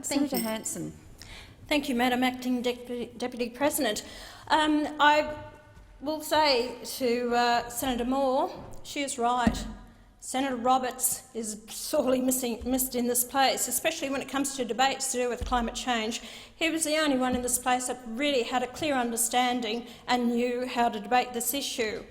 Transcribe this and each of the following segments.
Senator Hanson. Thank you, Madam Acting Deputy President. I will say to Senator Moore, she is right. Senator Roberts is sorely missed in this place, especially when it comes to debates to do with climate change. He was the only one in this place that really had a clear understanding and knew how to debate this issue.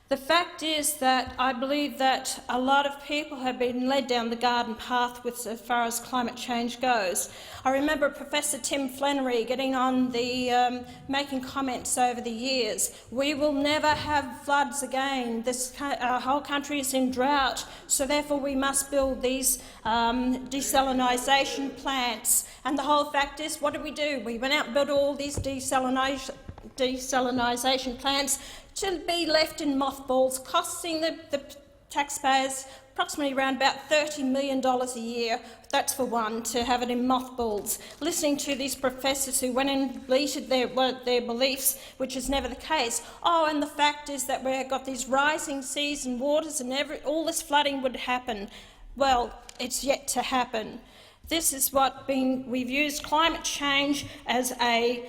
The fact is that I believe that a lot of people have been led down the garden path as far as climate change goes. I remember Professor Tim Flannery getting on the making comments over the years. We will never have floods again. Our whole country is in drought, so therefore we must build these desalinisation plants. And the whole fact is, what do? We went out and built all these desalinisation plants to be left in mothballs, costing the taxpayers approximately around about $30 million a year. That's for one, to have it in mothballs. Listening to these professors who went and bleated their beliefs, which is never the case. Oh, and the fact is that we've got these rising seas and waters and all this flooding would happen. Well, it's yet to happen. This is what we've used climate change as a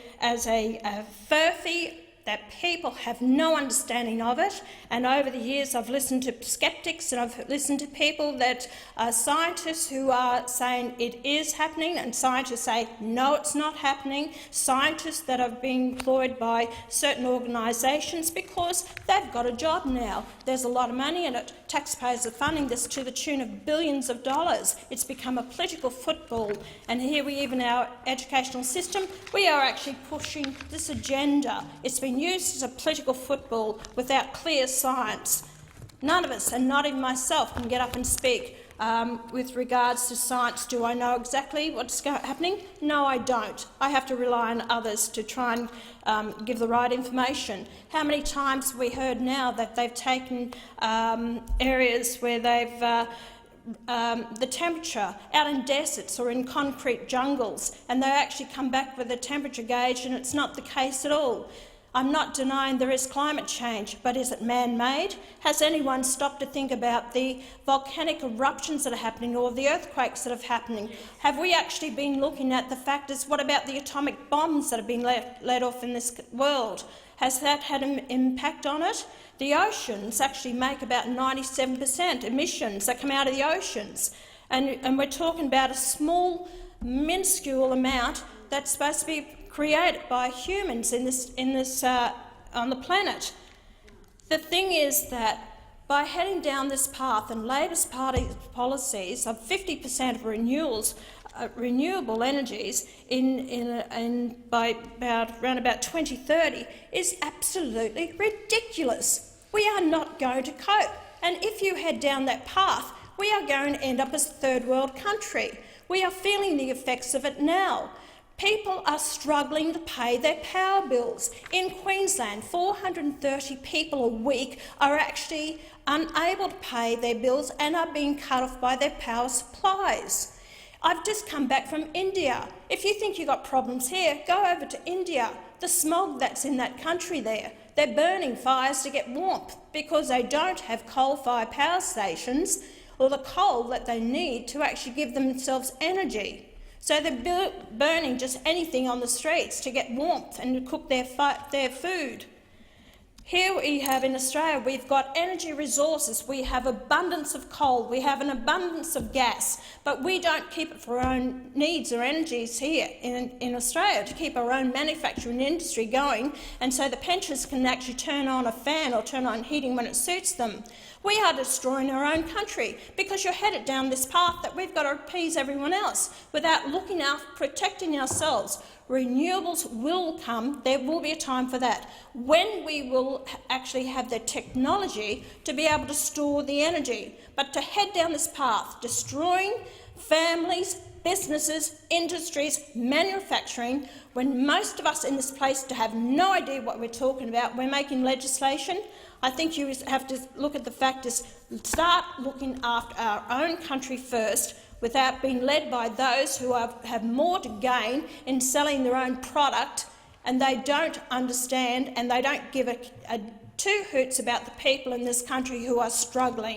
furphy that people have no understanding of it, and over the years I've listened to sceptics and I've listened to people that are scientists who are saying it is happening, and scientists say no, it's not happening. Scientists that have been employed by certain organisations because they've got a job now. There's a lot of money in it. Taxpayers are funding this to the tune of billions of dollars. It's become a political football, and here in our educational system, we are actually pushing this agenda. It's been used as a political football without clear science. None of us, and not even myself, can get up and speak with regards to science. Do I know exactly what's happening? No, I don't. I have to rely on others to try and give the right information. How many times have we heard now that they've taken areas where they've the temperature out in deserts or in concrete jungles, and they actually come back with a temperature gauge and it's not the case at all? I'm not denying there is climate change, but is it man-made? Has anyone stopped to think about the volcanic eruptions that are happening or the earthquakes that are happening? Have we actually been looking at the factors? What about the atomic bombs that have been let off in this world? Has that had an impact on it? The oceans actually make about 97% emissions that come out of the oceans, and we're talking about a small, minuscule amount that's supposed to be created by humans on the planet. The thing is that by heading down this path, and Labor's party policies of 50% of renewable energies by around about 2030 is absolutely ridiculous. We are not going to cope, and if you head down that path, we are going to end up as a third world country. We are feeling the effects of it now. People are struggling to pay their power bills. In Queensland, 430 people a week are actually unable to pay their bills and are being cut off by their power supplies. I've just come back from India. If you think you've got problems here, go over to India. The smog that's in that country there, they're burning fires to get warmth because they don't have coal-fired power stations or the coal that they need to actually give themselves energy. So they're burning just anything on the streets to get warmth and to cook their food. Here we have in Australia, we've got energy resources, we have abundance of coal, we have an abundance of gas, but we don't keep it for our own needs or energies here in Australia to keep our own manufacturing industry going, and so the pensioners can actually turn on a fan or turn on heating when it suits them. We are destroying our own country because you're headed down this path that we've got to appease everyone else without looking after protecting ourselves. Renewables will come. There will be a time for that, when we will actually have the technology to be able to store the energy. But to head down this path, destroying families, businesses, industries, manufacturing, when most of us in this place have no idea what we're talking about, we're making legislation. I think you have to look at the factors, start looking after our own country first, without being led by those who have more to gain in selling their own product, and they don't understand and they don't give a two hoots about the people in this country who are struggling.